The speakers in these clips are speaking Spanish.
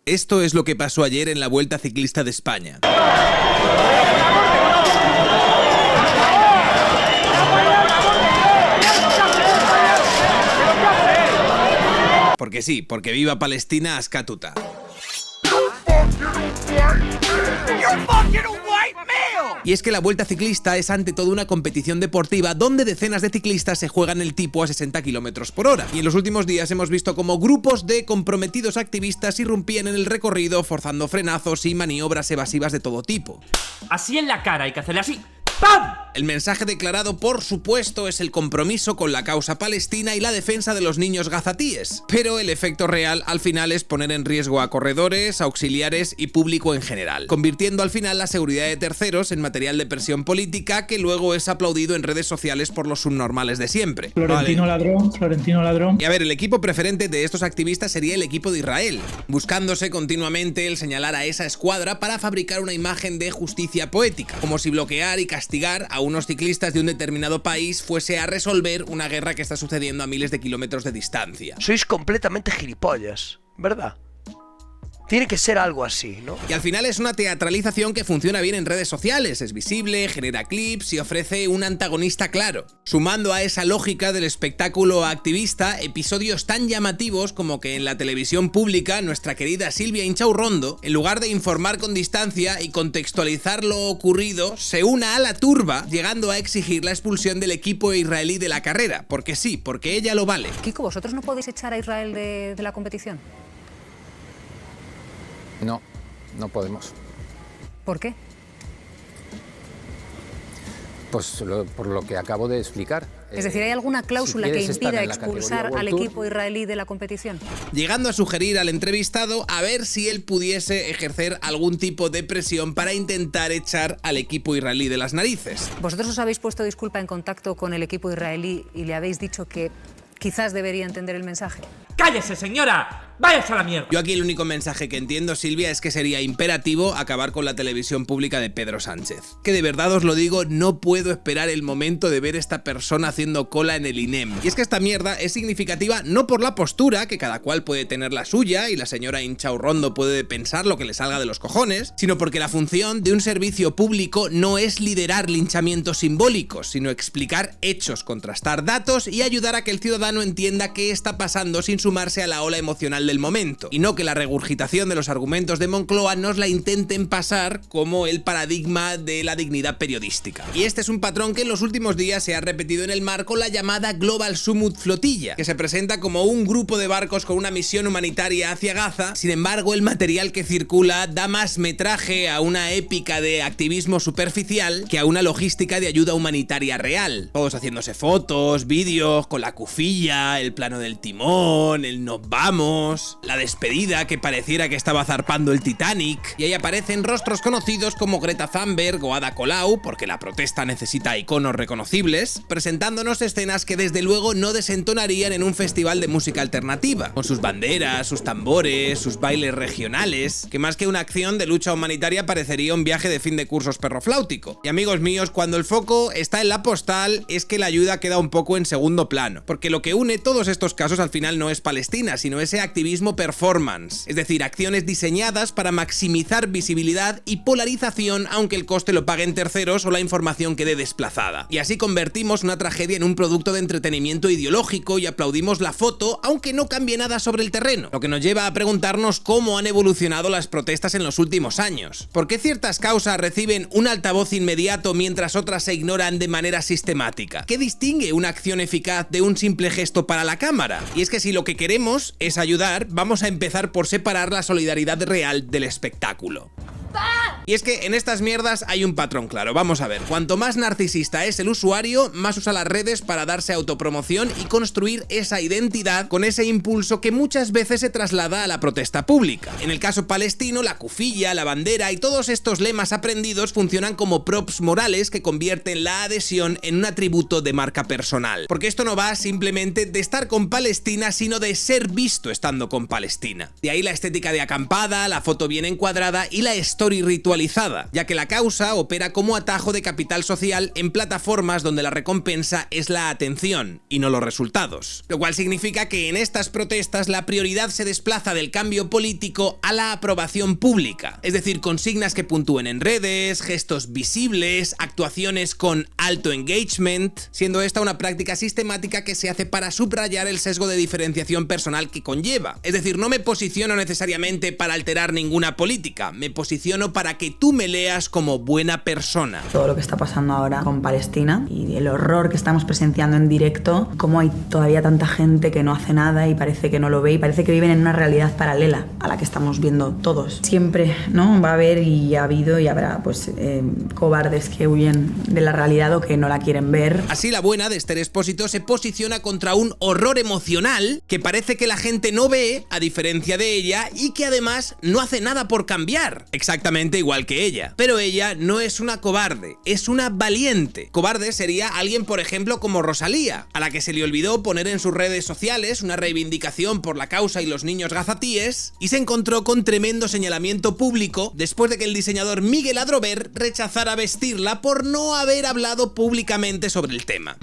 Esto es lo que pasó ayer en la Vuelta Ciclista de España. Porque sí, porque viva Palestina, ascatuta. Y es que la Vuelta Ciclista es ante todo una competición deportiva donde decenas de ciclistas se juegan el tipo a 60 km/h. Y en los últimos días hemos visto como grupos de comprometidos activistas irrumpían en el recorrido forzando frenazos y maniobras evasivas de todo tipo. Así en la cara, hay que hacerle así. ¡Pam! El mensaje declarado, por supuesto, es el compromiso con la causa palestina y la defensa de los niños gazatíes. Pero el efecto real al final es poner en riesgo a corredores, auxiliares y público en general, convirtiendo al final la seguridad de terceros en material de presión política que luego es aplaudido en redes sociales por los subnormales de siempre. Florentino ladrón. Y a ver, el equipo preferente de estos activistas sería el equipo de Israel, buscándose continuamente el señalar a esa escuadra para fabricar una imagen de justicia poética, como si bloquear y castigar a unos ciclistas de un determinado país fuese a resolver una guerra que está sucediendo a miles de kilómetros de distancia. Sois completamente gilipollas, ¿verdad? Tiene que ser algo así, ¿no? Y al final es una teatralización que funciona bien en redes sociales, es visible, genera clips y ofrece un antagonista claro. Sumando a esa lógica del espectáculo activista, episodios tan llamativos como que en la televisión pública nuestra querida Silvia Inchaurrondo, en lugar de informar con distancia y contextualizar lo ocurrido, se una a la turba, llegando a exigir la expulsión del equipo israelí de la carrera, porque sí, porque ella lo vale. Kiko, ¿vosotros no podéis echar a Israel de la competición? No, no podemos. ¿Por qué? Pues por lo que acabo de explicar. Es decir, ¿hay alguna cláusula que impida expulsar al Tour equipo israelí de la competición? Llegando a sugerir al entrevistado a ver si él pudiese ejercer algún tipo de presión para intentar echar al equipo israelí de las narices. ¿Vosotros os habéis puesto disculpa en contacto con el equipo israelí y le habéis dicho que quizás debería entender el mensaje? ¡Cállese, señora! ¡Váyase a la mierda! Yo aquí el único mensaje que entiendo, Silvia, es que sería imperativo acabar con la televisión pública de Pedro Sánchez. Que de verdad os lo digo, no puedo esperar el momento de ver esta persona haciendo cola en el INEM. Y es que esta mierda es significativa no por la postura, que cada cual puede tener la suya y la señora Inchaurrondo puede pensar lo que le salga de los cojones, sino porque la función de un servicio público no es liderar linchamientos simbólicos, sino explicar hechos, contrastar datos y ayudar a que el ciudadano entienda qué está pasando sin sumarse a la ola emocional del momento, y no que la regurgitación de los argumentos de Moncloa nos la intenten pasar como el paradigma de la dignidad periodística. Y este es un patrón que en los últimos días se ha repetido en el mar con la llamada Global Summit Flotilla, que se presenta como un grupo de barcos con una misión humanitaria hacia Gaza. Sin embargo, el material que circula da más metraje a una épica de activismo superficial que a una logística de ayuda humanitaria real. Todos haciéndose fotos, vídeos, con la cufilla, el plano del timón, el nos vamos, la despedida que pareciera que estaba zarpando el Titanic, y ahí aparecen rostros conocidos como Greta Thunberg o Ada Colau, porque la protesta necesita iconos reconocibles, presentándonos escenas que desde luego no desentonarían en un festival de música alternativa, con sus banderas, sus tambores, sus bailes regionales, que más que una acción de lucha humanitaria parecería un viaje de fin de cursos perrofláutico. Y amigos míos, cuando el foco está en la postal, es que la ayuda queda un poco en segundo plano, porque lo que une todos estos casos al final no es Palestina, sino ese activismo performance, es decir, acciones diseñadas para maximizar visibilidad y polarización, aunque el coste lo paguen terceros o la información quede desplazada. Y así convertimos una tragedia en un producto de entretenimiento ideológico y aplaudimos la foto, aunque no cambie nada sobre el terreno, lo que nos lleva a preguntarnos cómo han evolucionado las protestas en los últimos años. ¿Por qué ciertas causas reciben un altavoz inmediato mientras otras se ignoran de manera sistemática? ¿Qué distingue una acción eficaz de un simple gesto para la cámara? Y es que si lo que queremos es ayudar, vamos a empezar por separar la solidaridad real del espectáculo. Y es que en estas mierdas hay un patrón claro, vamos a ver. Cuanto más narcisista es el usuario, más usa las redes para darse autopromoción y construir esa identidad con ese impulso que muchas veces se traslada a la protesta pública. En el caso palestino, la cufilla, la bandera y todos estos lemas aprendidos funcionan como props morales que convierten la adhesión en un atributo de marca personal. Porque esto no va simplemente de estar con Palestina, sino de ser visto estando con Palestina. De ahí la estética de acampada, la foto bien encuadrada y la story ritual desactualizada, ya que la causa opera como atajo de capital social en plataformas donde la recompensa es la atención y no los resultados. Lo cual significa que en estas protestas la prioridad se desplaza del cambio político a la aprobación pública, es decir, consignas que puntúen en redes, gestos visibles, actuaciones con alto engagement, siendo esta una práctica sistemática que se hace para subrayar el sesgo de diferenciación personal que conlleva. Es decir, no me posiciono necesariamente para alterar ninguna política, me posiciono para que tú me leas como buena persona. Todo lo que está pasando ahora con Palestina y el horror que estamos presenciando en directo, cómo hay todavía tanta gente que no hace nada y parece que no lo ve y parece que viven en una realidad paralela a la que estamos viendo todos. Siempre, ¿no? Va a haber y ha habido y habrá pues cobardes que huyen de la realidad o que no la quieren ver. Así la buena de Esther Expósito se posiciona contra un horror emocional que parece que la gente no ve, a diferencia de ella, y que además no hace nada por cambiar, exactamente igual que ella. Pero ella no es una cobarde, es una valiente. Cobarde sería alguien, por ejemplo, como Rosalía, a la que se le olvidó poner en sus redes sociales una reivindicación por la causa y los niños gazatíes, y se encontró con tremendo señalamiento público después de que el diseñador Miguel Adrover rechazara vestirla por no haber hablado públicamente sobre el tema.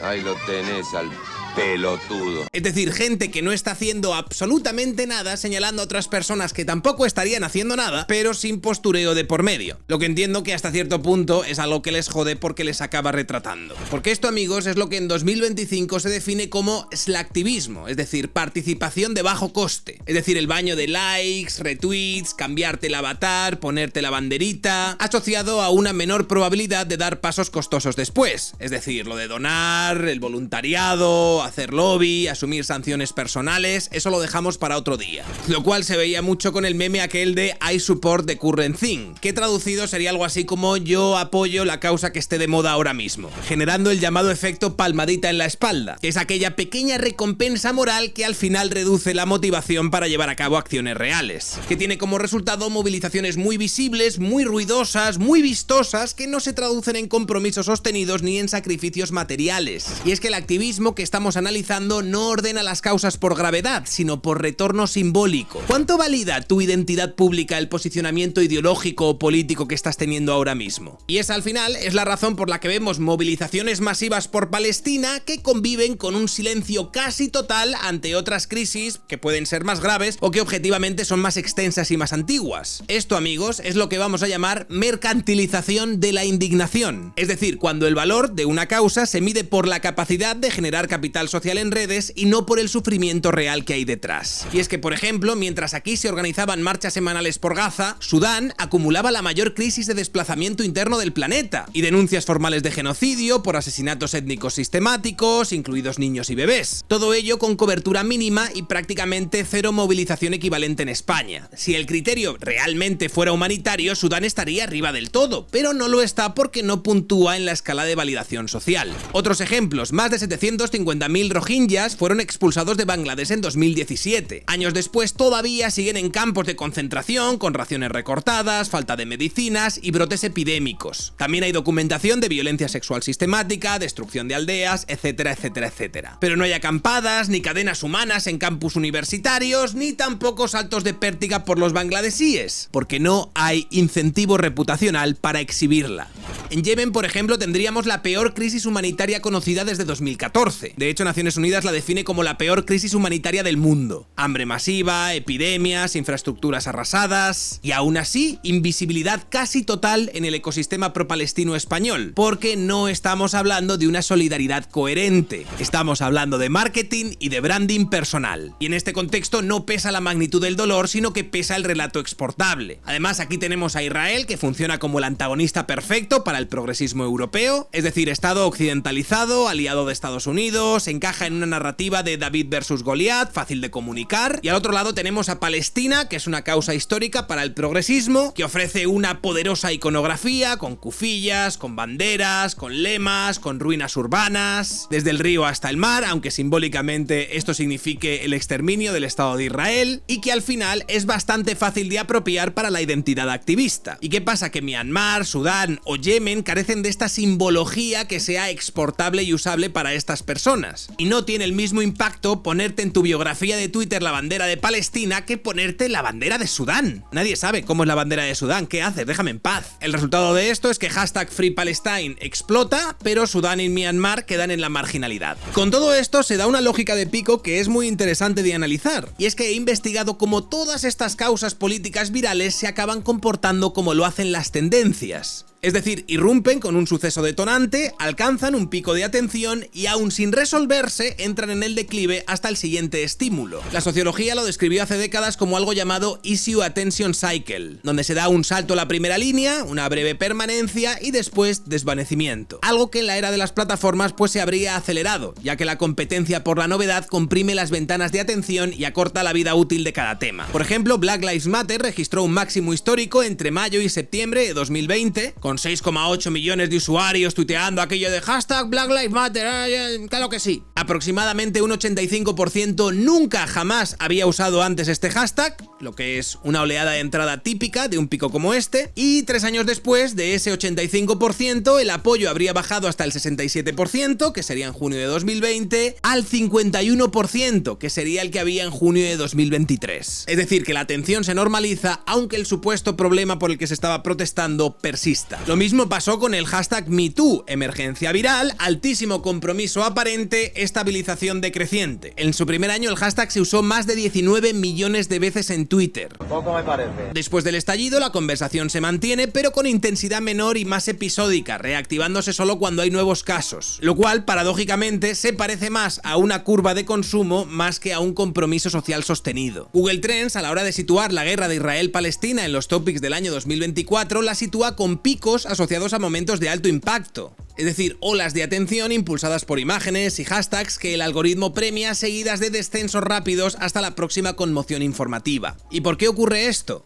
Ahí lo tenés al pelotudo. Es decir, gente que no está haciendo absolutamente nada, señalando a otras personas que tampoco estarían haciendo nada, pero sin postureo de por medio. Lo que entiendo que hasta cierto punto es algo que les jode porque les acaba retratando. Porque esto, amigos, es lo que en 2025 se define como slacktivismo, es decir, participación de bajo coste. Es decir, el baño de likes, retweets, cambiarte el avatar, ponerte la banderita, asociado a una menor probabilidad de dar pasos costosos después. Es decir, lo de donar, el voluntariado, hacer lobby, asumir sanciones personales, eso lo dejamos para otro día. Lo cual se veía mucho con el meme aquel de I support the current thing, que traducido sería algo así como yo apoyo la causa que esté de moda ahora mismo, generando el llamado efecto palmadita en la espalda, que es aquella pequeña recompensa moral que al final reduce la motivación para llevar a cabo acciones reales, que tiene como resultado movilizaciones muy visibles, muy ruidosas, muy vistosas, que no se traducen en compromisos sostenidos ni en sacrificios materiales. Y es que el activismo que estamos analizando no ordena las causas por gravedad, sino por retorno simbólico. ¿Cuánto valida tu identidad pública el posicionamiento ideológico o político que estás teniendo ahora mismo? Y esa al final es la razón por la que vemos movilizaciones masivas por Palestina que conviven con un silencio casi total ante otras crisis que pueden ser más graves o que objetivamente son más extensas y más antiguas. Esto, amigos, es lo que vamos a llamar mercantilización de la indignación. Es decir, cuando el valor de una causa se mide por la capacidad de generar capital social en redes y no por el sufrimiento real que hay detrás. Y es que, por ejemplo, mientras aquí se organizaban marchas semanales por Gaza, Sudán acumulaba la mayor crisis de desplazamiento interno del planeta y denuncias formales de genocidio por asesinatos étnicos sistemáticos, incluidos niños y bebés. Todo ello con cobertura mínima y prácticamente cero movilización equivalente en España. Si el criterio realmente fuera humanitario, Sudán estaría arriba del todo, pero no lo está porque no puntúa en la escala de validación social. Otros ejemplos, más de 750.000 rohingyas fueron expulsados de Bangladesh en 2017. Años después todavía siguen en campos de concentración, con raciones recortadas, falta de medicinas y brotes epidémicos. También hay documentación de violencia sexual sistemática, destrucción de aldeas, etcétera, etcétera, etcétera. Pero no hay acampadas, ni cadenas humanas en campus universitarios, ni tampoco saltos de pértiga por los bangladesíes, porque no hay incentivo reputacional para exhibirla. En Yemen, por ejemplo, tendríamos la peor crisis humanitaria conocida desde 2014. De hecho, Naciones Unidas la define como la peor crisis humanitaria del mundo. Hambre masiva, epidemias, infraestructuras arrasadas y aún así, invisibilidad casi total en el ecosistema pro-palestino español, porque no estamos hablando de una solidaridad coherente. Estamos hablando de marketing y de branding personal. Y en este contexto no pesa la magnitud del dolor, sino que pesa el relato exportable. Además, aquí tenemos a Israel, que funciona como el antagonista perfecto para el progresismo europeo, es decir, Estado occidentalizado, aliado de Estados Unidos, encaja en una narrativa de David versus Goliat, fácil de comunicar, y al otro lado tenemos a Palestina, que es una causa histórica para el progresismo, que ofrece una poderosa iconografía, con cufillas, con banderas, con lemas, con ruinas urbanas, desde el río hasta el mar, aunque simbólicamente esto signifique el exterminio del Estado de Israel, y que al final es bastante fácil de apropiar para la identidad activista. ¿Y qué pasa? Que Myanmar, Sudán o Yemen volumen carecen de esta simbología que sea exportable y usable para estas personas. Y no tiene el mismo impacto ponerte en tu biografía de Twitter la bandera de Palestina que ponerte la bandera de Sudán. Nadie sabe cómo es la bandera de Sudán, ¿qué haces? Déjame en paz. El resultado de esto es que #FreePalestine explota, pero Sudán y Myanmar quedan en la marginalidad. Con todo esto se da una lógica de pico que es muy interesante de analizar, y es que he investigado cómo todas estas causas políticas virales se acaban comportando como lo hacen las tendencias. Es decir, irrumpen con un suceso detonante, alcanzan un pico de atención y aún sin resolverse entran en el declive hasta el siguiente estímulo. La sociología lo describió hace décadas como algo llamado Issue Attention Cycle, donde se da un salto a la primera línea, una breve permanencia y después desvanecimiento. Algo que en la era de las plataformas pues se habría acelerado, ya que la competencia por la novedad comprime las ventanas de atención y acorta la vida útil de cada tema. Por ejemplo, Black Lives Matter registró un máximo histórico entre mayo y septiembre de 2020, con 6,8 millones de usuarios tuiteando aquello de #Black Lives Matter, claro que sí. Aproximadamente un 85% nunca jamás había usado antes este hashtag, lo que es una oleada de entrada típica de un pico como este, y 3 años después de ese 85% el apoyo habría bajado hasta el 67%, que sería en junio de 2020, al 51%, que sería el que había en junio de 2023. Es decir, que la atención se normaliza, aunque el supuesto problema por el que se estaba protestando persista. Lo mismo pasó con el #MeToo, emergencia viral, altísimo compromiso aparente, estabilización decreciente. En su primer año el hashtag se usó más de 19 millones de veces en Twitter. Poco me parece. Después del estallido la conversación se mantiene, pero con intensidad menor y más episódica, reactivándose solo cuando hay nuevos casos, lo cual paradójicamente se parece más a una curva de consumo más que a un compromiso social sostenido. Google Trends, a la hora de situar la guerra de Israel-Palestina en los topics del año 2024, la sitúa con picos asociados a momentos de alto impacto. Es decir, olas de atención impulsadas por imágenes y hashtags que el algoritmo premia, seguidas de descensos rápidos hasta la próxima conmoción informativa. ¿Y por qué ocurre esto?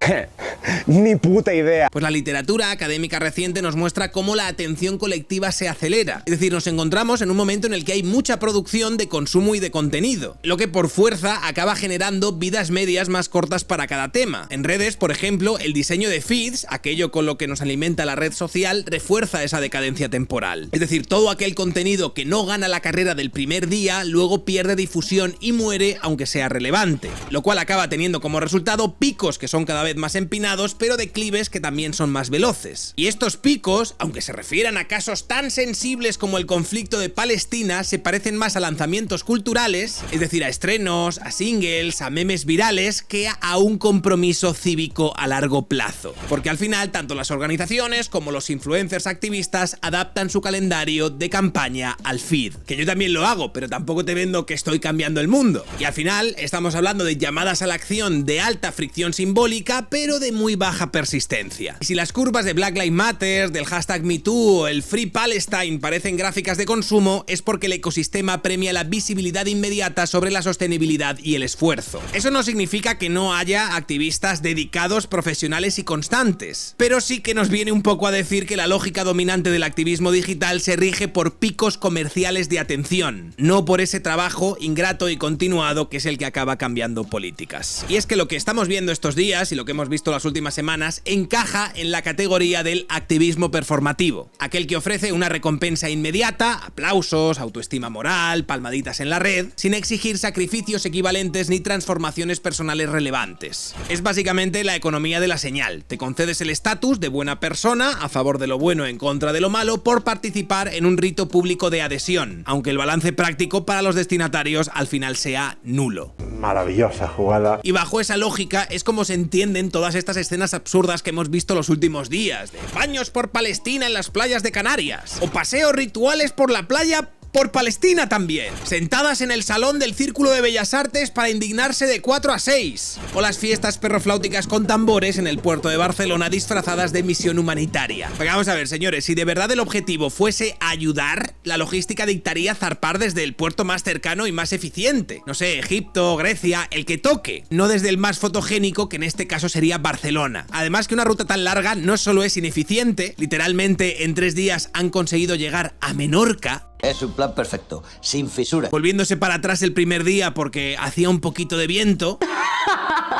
Ni puta idea. Pues la literatura académica reciente nos muestra cómo la atención colectiva se acelera. Es decir, nos encontramos en un momento en el que hay mucha producción de consumo y de contenido, lo que por fuerza acaba generando vidas medias más cortas para cada tema. En redes, por ejemplo, el diseño de feeds, aquello con lo que nos alimenta la red social, refuerza esa decadencia temporal. Es decir, todo aquel contenido que no gana la carrera del primer día, luego pierde difusión y muere aunque sea relevante, lo cual acaba teniendo como resultado picos que son cada vez más empinados, pero declives que también son más veloces. Y estos picos, aunque se refieran a casos tan sensibles como el conflicto de Palestina, se parecen más a lanzamientos culturales, es decir, a estrenos, a singles, a memes virales, que a un compromiso cívico a largo plazo. Porque al final, tanto las organizaciones como los influencers activistas adaptan su calendario de campaña al feed. Que yo también lo hago, pero tampoco te vendo que estoy cambiando el mundo. Y al final estamos hablando de llamadas a la acción de alta fricción simbólica, pero de muy baja persistencia. Y si las curvas de Black Lives Matter, del #MeToo o el Free Palestine parecen gráficas de consumo, es porque el ecosistema premia la visibilidad inmediata sobre la sostenibilidad y el esfuerzo. Eso no significa que no haya activistas dedicados, profesionales y constantes, pero sí que nos viene un poco a decir que la lógica dominante del activismo digital se rige por picos comerciales de atención, no por ese trabajo ingrato y continuado que es el que acaba cambiando políticas. Y es que lo que estamos viendo estos días y lo que hemos visto las últimas semanas encaja en la categoría del activismo performativo, aquel que ofrece una recompensa inmediata, aplausos, autoestima moral, palmaditas en la red, sin exigir sacrificios equivalentes ni transformaciones personales relevantes. Es básicamente la economía de la señal. Te concedes el estatus de buena persona a favor de lo bueno en contra de lo malo por participar en un rito público de adhesión, aunque el balance práctico para los destinatarios al final sea nulo. Maravillosa jugada. Y bajo esa lógica es como se entienden todas estas escenas absurdas que hemos visto los últimos días, de baños por Palestina en las playas de Canarias, o paseos rituales por la playa por Palestina también, sentadas en el salón del Círculo de Bellas Artes para indignarse de 4 a 6, o las fiestas perrofláuticas con tambores en el puerto de Barcelona disfrazadas de misión humanitaria. Porque vamos a ver, señores, si de verdad el objetivo fuese ayudar, la logística dictaría zarpar desde el puerto más cercano y más eficiente. No sé, Egipto, Grecia, el que toque, no desde el más fotogénico, que en este caso sería Barcelona. Además que una ruta tan larga no solo es ineficiente, literalmente en 3 días han conseguido llegar a Menorca. Es un plan perfecto, sin fisura. Volviéndose para atrás el primer día porque hacía un poquito de viento.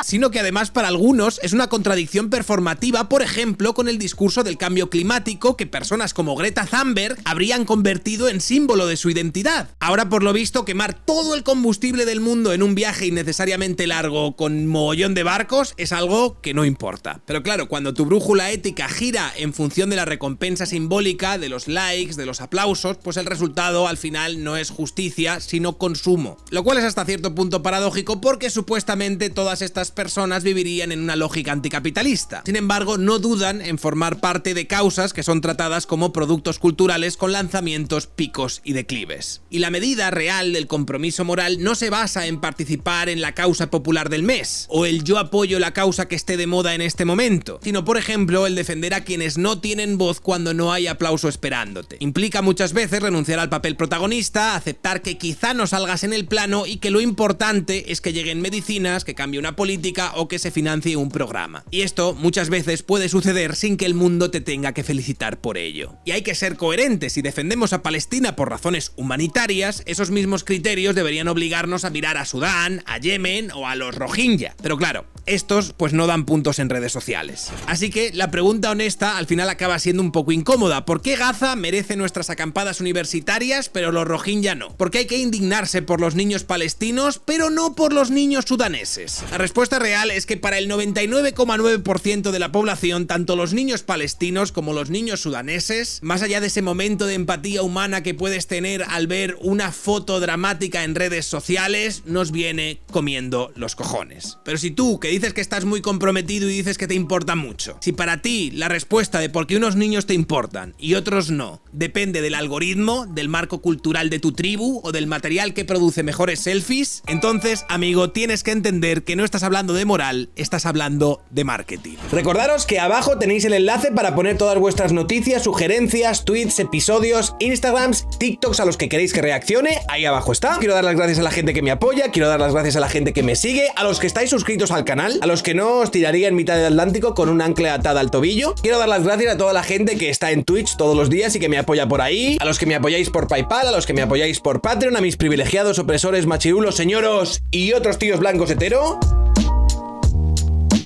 sino que además para algunos es una contradicción performativa, por ejemplo, con el discurso del cambio climático que personas como Greta Thunberg habrían convertido en símbolo de su identidad. Ahora, por lo visto, quemar todo el combustible del mundo en un viaje innecesariamente largo con mogollón de barcos es algo que no importa. Pero claro, cuando tu brújula ética gira en función de la recompensa simbólica, de los likes, de los aplausos, pues el resultado al final no es justicia, sino consumo. Lo cual es hasta cierto punto paradójico porque supuestamente todas estas personas vivirían en una lógica anticapitalista. Sin embargo, no dudan en formar parte de causas que son tratadas como productos culturales con lanzamientos, picos y declives. Y la medida real del compromiso moral no se basa en participar en la causa popular del mes, o el yo apoyo la causa que esté de moda en este momento, sino por ejemplo el defender a quienes no tienen voz cuando no hay aplauso esperándote. Implica muchas veces renunciar al papel protagonista, aceptar que quizá no salgas en el plano y que lo importante es que lleguen medicinas, que cambie una política o que se financie un programa. Y esto muchas veces puede suceder sin que el mundo te tenga que felicitar por ello. Y hay que ser coherentes. Si defendemos a Palestina por razones humanitarias, esos mismos criterios deberían obligarnos a mirar a Sudán, a Yemen o a los Rohingya. Pero claro, estos pues no dan puntos en redes sociales. Así que la pregunta honesta al final acaba siendo un poco incómoda. ¿Por qué Gaza merece nuestras acampadas universitarias pero los Rohingya no? ¿Por qué hay que indignarse por los niños palestinos pero no por los niños sudaneses? La respuesta real es que para el 99,9% de la población, tanto los niños palestinos como los niños sudaneses, más allá de ese momento de empatía humana que puedes tener al ver una foto dramática en redes sociales, nos viene comiendo los cojones. Pero si tú, que dices que estás muy comprometido y dices que te importa mucho, si para ti la respuesta de por qué unos niños te importan y otros no depende del algoritmo, del marco cultural de tu tribu o del material que produce mejores selfies, entonces, amigo, tienes que entender que no estás hablando de moral, estás hablando de marketing. Recordaros que abajo tenéis el enlace para poner todas vuestras noticias, sugerencias, tweets, episodios, Instagrams, TikToks a los que queréis que reaccione, ahí abajo está. Quiero dar las gracias a la gente que me apoya, quiero dar las gracias a la gente que me sigue, a los que estáis suscritos al canal, a los que no os tiraría en mitad del Atlántico con un ancla atada al tobillo. Quiero dar las gracias a toda la gente que está en Twitch todos los días y que me apoya por ahí, a los que me apoyáis por PayPal, a los que me apoyáis por Patreon, a mis privilegiados opresores machirulos, señoros y otros tíos blancos hetero.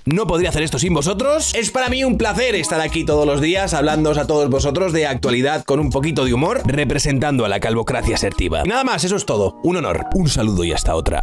No podría hacer esto sin vosotros. Es para mí un placer estar aquí todos los días hablándoos a todos vosotros de actualidad con un poquito de humor, representando a la calvocracia asertiva. Nada más, eso es todo. Un honor, un saludo y hasta otra.